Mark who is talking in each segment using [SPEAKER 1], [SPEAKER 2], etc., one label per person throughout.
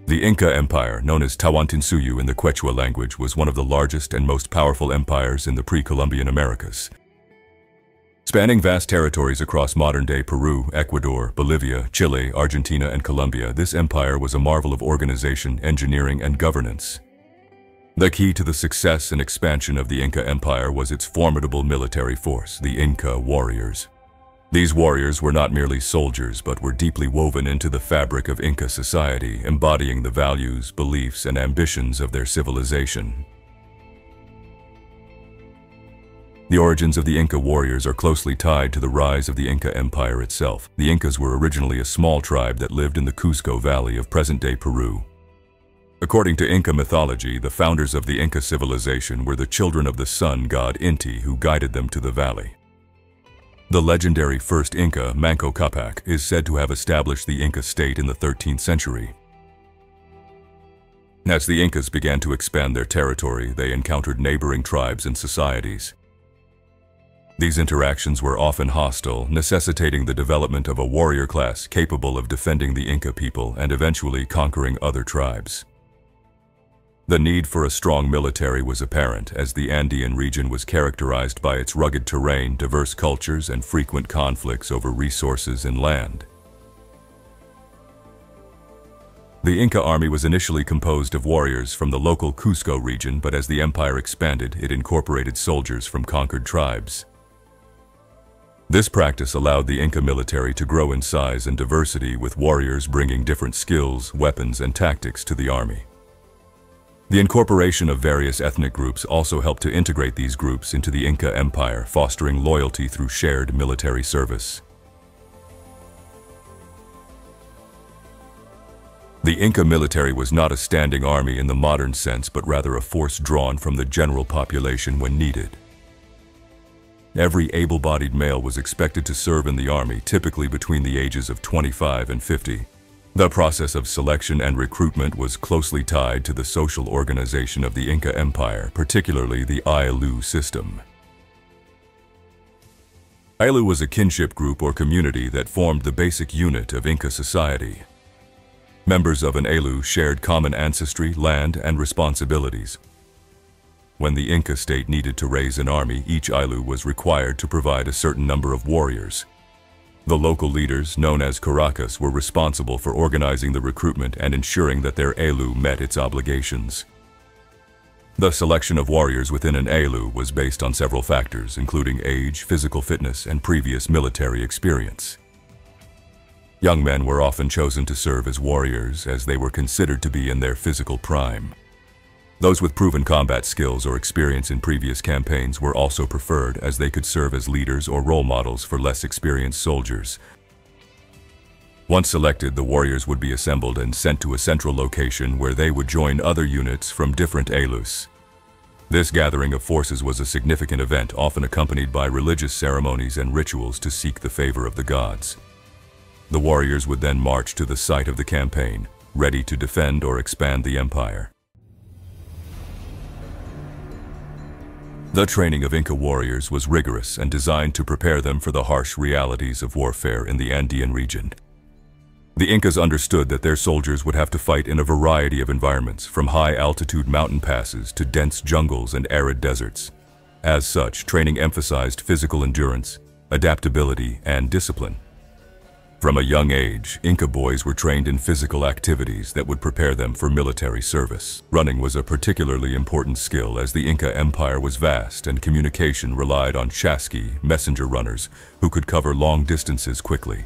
[SPEAKER 1] The Inca Empire, known as Tawantinsuyu in the Quechua language, was one of the largest and most powerful empires in the pre-Columbian Americas. Spanning vast territories across modern-day Peru, Ecuador, Bolivia, Chile, Argentina, and Colombia, this empire was a marvel of organization, engineering, and governance. The key to the success and expansion of the Inca Empire was its formidable military force, the Inca warriors. These warriors were not merely soldiers, but were deeply woven into the fabric of Inca society, embodying the values, beliefs, and ambitions of their civilization. The origins of the Inca warriors are closely tied to the rise of the Inca Empire itself. The Incas were originally a small tribe that lived in the Cusco Valley of present-day Peru. According to Inca mythology, the founders of the Inca civilization were the children of the sun god Inti, who guided them to the valley. The legendary first Inca, Manco Capac, is said to have established the Inca state in the 13th century. As the Incas began to expand their territory, they encountered neighboring tribes and societies. These interactions were often hostile, necessitating the development of a warrior class capable of defending the Inca people and eventually conquering other tribes. The need for a strong military was apparent, as the Andean region was characterized by its rugged terrain, diverse cultures, and frequent conflicts over resources and land. The Inca army was initially composed of warriors from the local Cusco region, but as the empire expanded, it incorporated soldiers from conquered tribes. This practice allowed the Inca military to grow in size and diversity, with warriors bringing different skills, weapons, and tactics to the army. The incorporation of various ethnic groups also helped to integrate these groups into the Inca Empire, fostering loyalty through shared military service. The Inca military was not a standing army in the modern sense, but rather a force drawn from the general population when needed. Every able-bodied male was expected to serve in the army, typically between the ages of 25 and 50. The process of selection and recruitment was closely tied to the social organization of the Inca Empire, particularly the Ailu system. Ailu was a kinship group or community that formed the basic unit of Inca society. Members of an Ailu shared common ancestry, land, and responsibilities. When the Inca state needed to raise an army, each Ailu was required to provide a certain number of warriors. The local leaders, known as Caracas, were responsible for organizing the recruitment and ensuring that their Ailu met its obligations. The selection of warriors within an Ailu was based on several factors, including age, physical fitness, and previous military experience. Young men were often chosen to serve as warriors, as they were considered to be in their physical prime. Those with proven combat skills or experience in previous campaigns were also preferred, as they could serve as leaders or role models for less experienced soldiers. Once selected, the warriors would be assembled and sent to a central location where they would join other units from different Ailus. This gathering of forces was a significant event, often accompanied by religious ceremonies and rituals to seek the favor of the gods. The warriors would then march to the site of the campaign, ready to defend or expand the empire. The training of Inca warriors was rigorous and designed to prepare them for the harsh realities of warfare in the Andean region. The Incas understood that their soldiers would have to fight in a variety of environments, from high-altitude mountain passes to dense jungles and arid deserts. As such, training emphasized physical endurance, adaptability, and discipline. From a young age, Inca boys were trained in physical activities that would prepare them for military service. Running was a particularly important skill, as the Inca Empire was vast and communication relied on chasqui, messenger runners, who could cover long distances quickly.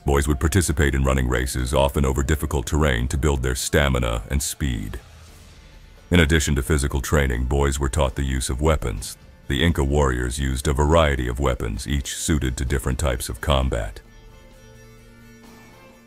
[SPEAKER 1] Boys would participate in running races, often over difficult terrain, to build their stamina and speed. In addition to physical training, boys were taught the use of weapons. The Inca warriors used a variety of weapons, each suited to different types of combat.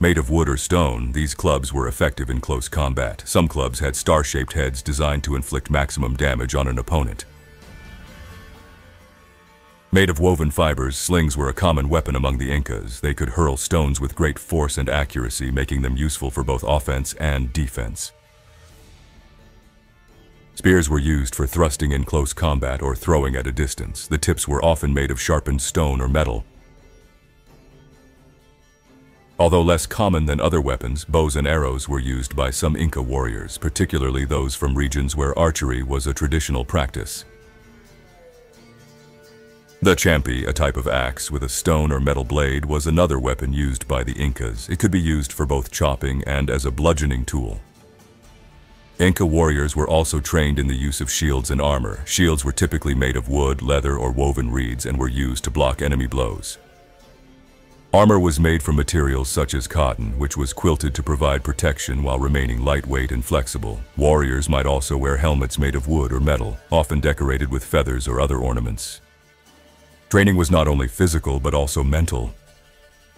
[SPEAKER 1] Made of wood or stone, these clubs were effective in close combat. Some clubs had star-shaped heads designed to inflict maximum damage on an opponent. Made of woven fibers, slings were a common weapon among the Incas. They could hurl stones with great force and accuracy, making them useful for both offense and defense. Spears were used for thrusting in close combat or throwing at a distance. The tips were often made of sharpened stone or metal. Although less common than other weapons, bows and arrows were used by some Inca warriors, particularly those from regions where archery was a traditional practice. The champi, a type of axe with a stone or metal blade, was another weapon used by the Incas. It could be used for both chopping and as a bludgeoning tool. Inca warriors were also trained in the use of shields and armor. Shields were typically made of wood, leather, or woven reeds and were used to block enemy blows. Armor was made from materials such as cotton, which was quilted to provide protection while remaining lightweight and flexible. Warriors might also wear helmets made of wood or metal, often decorated with feathers or other ornaments. Training was not only physical but also mental.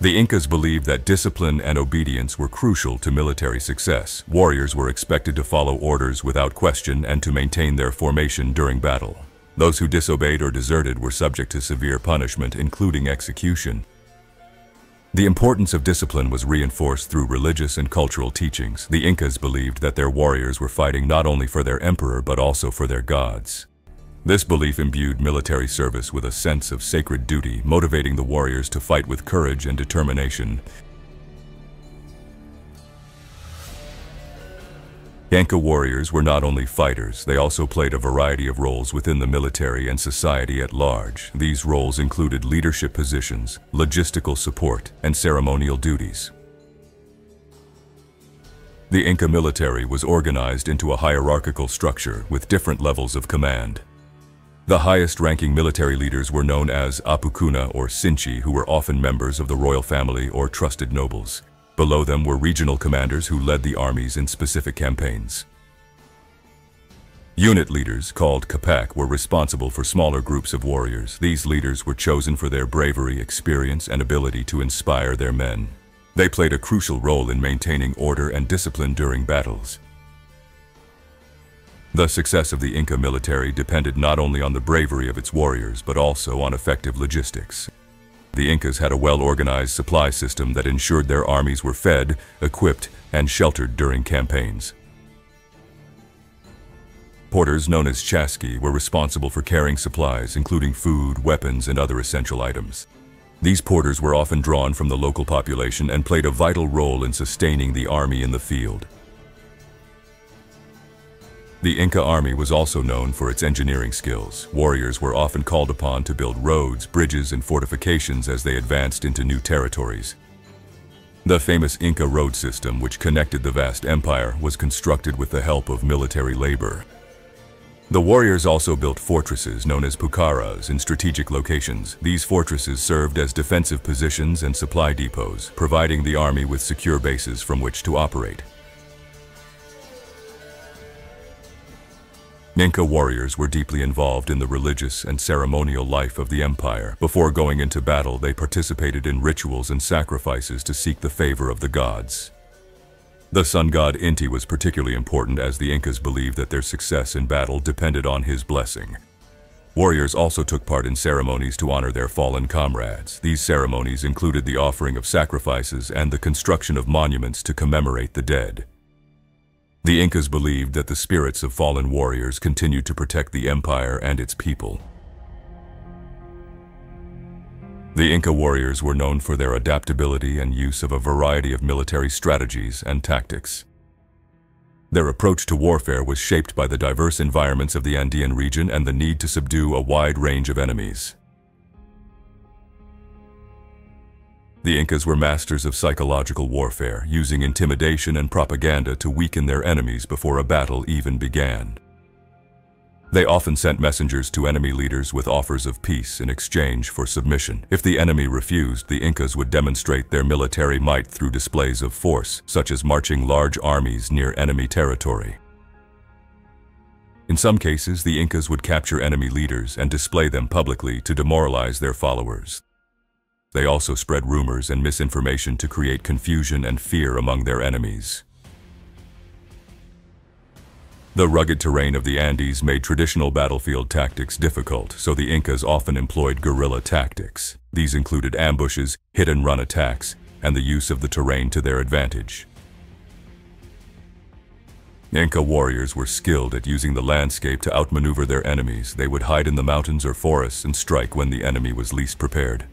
[SPEAKER 1] The Incas believed that discipline and obedience were crucial to military success. Warriors were expected to follow orders without question and to maintain their formation during battle. Those who disobeyed or deserted were subject to severe punishment, including execution. The importance of discipline was reinforced through religious and cultural teachings. The Incas believed that their warriors were fighting not only for their emperor but also for their gods. This belief imbued military service with a sense of sacred duty, motivating the warriors to fight with courage and determination. Inca warriors were not only fighters, they also played a variety of roles within the military and society at large. These roles included leadership positions, logistical support, and ceremonial duties. The Inca military was organized into a hierarchical structure with different levels of command. The highest-ranking military leaders were known as Apukuna or Sinchi, who were often members of the royal family or trusted nobles. Below them were regional commanders who led the armies in specific campaigns. Unit leaders, called Capac, were responsible for smaller groups of warriors. These leaders were chosen for their bravery, experience, and ability to inspire their men. They played a crucial role in maintaining order and discipline during battles. The success of the Inca military depended not only on the bravery of its warriors, but also on effective logistics. The Incas had a well-organized supply system that ensured their armies were fed, equipped, and sheltered during campaigns. Porters, known as chasqui, were responsible for carrying supplies, including food, weapons, and other essential items. These porters were often drawn from the local population and played a vital role in sustaining the army in the field. The Inca army was also known for its engineering skills. Warriors were often called upon to build roads, bridges, and fortifications as they advanced into new territories. The famous Inca road system, which connected the vast empire, was constructed with the help of military labor. The warriors also built fortresses known as pucaras in strategic locations. These fortresses served as defensive positions and supply depots, providing the army with secure bases from which to operate. Inca warriors were deeply involved in the religious and ceremonial life of the empire. Before going into battle, they participated in rituals and sacrifices to seek the favor of the gods. The sun god Inti was particularly important as the Incas believed that their success in battle depended on his blessing. Warriors also took part in ceremonies to honor their fallen comrades. These ceremonies included the offering of sacrifices and the construction of monuments to commemorate the dead. The Incas believed that the spirits of fallen warriors continued to protect the empire and its people. The Inca warriors were known for their adaptability and use of a variety of military strategies and tactics. Their approach to warfare was shaped by the diverse environments of the Andean region and the need to subdue a wide range of enemies. The Incas were masters of psychological warfare, using intimidation and propaganda to weaken their enemies before a battle even began. They often sent messengers to enemy leaders with offers of peace in exchange for submission. If the enemy refused, the Incas would demonstrate their military might through displays of force, such as marching large armies near enemy territory. In some cases, the Incas would capture enemy leaders and display them publicly to demoralize their followers. They also spread rumors and misinformation to create confusion and fear among their enemies. The rugged terrain of the Andes made traditional battlefield tactics difficult, so the Incas often employed guerrilla tactics. These included ambushes, hit-and-run attacks, and the use of the terrain to their advantage. Inca warriors were skilled at using the landscape to outmaneuver their enemies. They would hide in the mountains or forests and strike when the enemy was least prepared.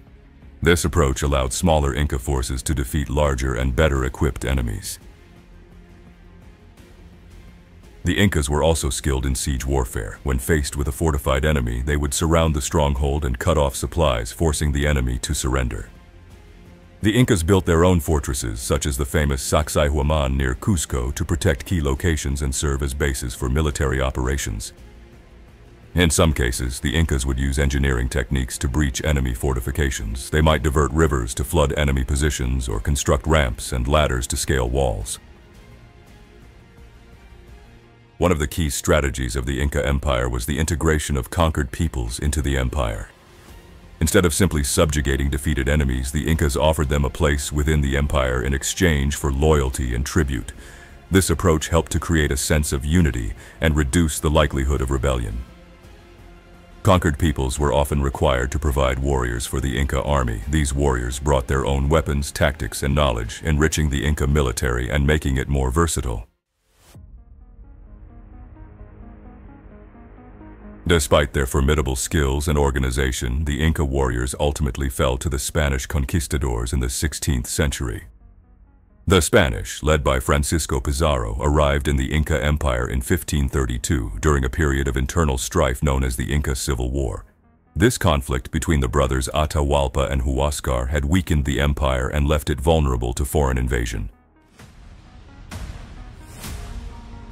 [SPEAKER 1] This approach allowed smaller Inca forces to defeat larger and better equipped enemies. The Incas were also skilled in siege warfare. When faced with a fortified enemy, they would surround the stronghold and cut off supplies, forcing the enemy to surrender. The Incas built their own fortresses, such as the famous Sacsayhuaman near Cusco, to protect key locations and serve as bases for military operations. In some cases, the Incas would use engineering techniques to breach enemy fortifications. They might divert rivers to flood enemy positions or construct ramps and ladders to scale walls. One of the key strategies of the Inca Empire was the integration of conquered peoples into the empire. Instead of simply subjugating defeated enemies, the Incas offered them a place within the empire in exchange for loyalty and tribute. This approach helped to create a sense of unity and reduce the likelihood of rebellion. Conquered peoples were often required to provide warriors for the Inca army. These warriors brought their own weapons, tactics, and knowledge, enriching the Inca military and making it more versatile. Despite their formidable skills and organization, the Inca warriors ultimately fell to the Spanish conquistadors in the 16th century. The Spanish, led by Francisco Pizarro, arrived in the Inca Empire in 1532 during a period of internal strife known as the Inca Civil War. This conflict between the brothers Atahualpa and Huáscar had weakened the empire and left it vulnerable to foreign invasion.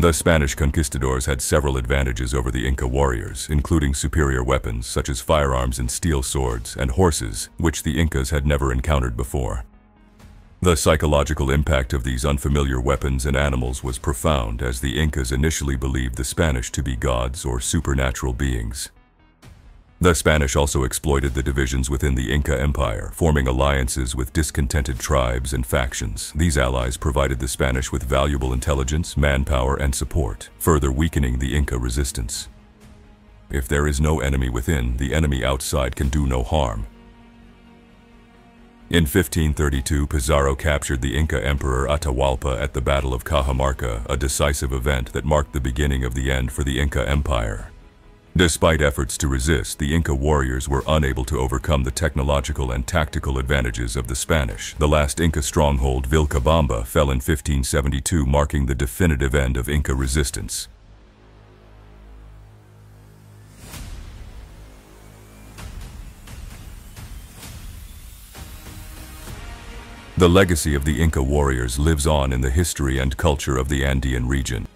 [SPEAKER 1] The Spanish conquistadors had several advantages over the Inca warriors, including superior weapons such as firearms and steel swords, and horses, which the Incas had never encountered before. The psychological impact of these unfamiliar weapons and animals was profound, as the Incas initially believed the Spanish to be gods or supernatural beings. The Spanish also exploited the divisions within the Inca Empire, forming alliances with discontented tribes and factions. These allies provided the Spanish with valuable intelligence, manpower, and support, further weakening the Inca resistance. If there is no enemy within, the enemy outside can do no harm. In 1532, Pizarro captured the Inca Emperor Atahualpa at the Battle of Cajamarca, a decisive event that marked the beginning of the end for the Inca Empire. Despite efforts to resist, the Inca warriors were unable to overcome the technological and tactical advantages of the Spanish. The last Inca stronghold, Vilcabamba, fell in 1572, marking the definitive end of Inca resistance. The legacy of the Inca warriors lives on in the history and culture of the Andean region.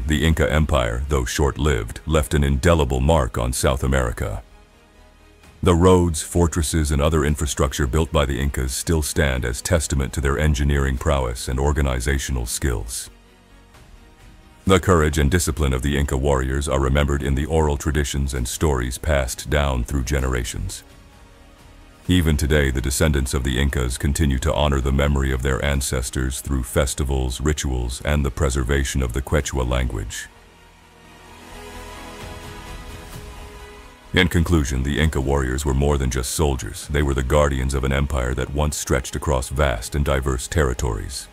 [SPEAKER 1] The Inca Empire, though short-lived, left an indelible mark on South America. The roads, fortresses, and other infrastructure built by the Incas still stand as testament to their engineering prowess and organizational skills. The courage and discipline of the Inca warriors are remembered in the oral traditions and stories passed down through generations. Even today, the descendants of the Incas continue to honor the memory of their ancestors through festivals, rituals, and the preservation of the Quechua language. In conclusion, the Inca warriors were more than just soldiers. They were the guardians of an empire that once stretched across vast and diverse territories.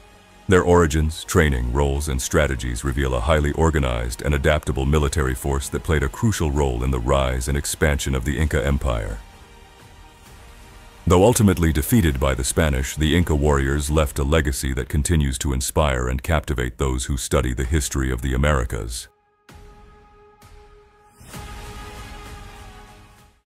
[SPEAKER 1] Their origins, training, roles, and strategies reveal a highly organized and adaptable military force that played a crucial role in the rise and expansion of the Inca Empire. Though ultimately defeated by the Spanish, the Inca warriors left a legacy that continues to inspire and captivate those who study the history of the Americas.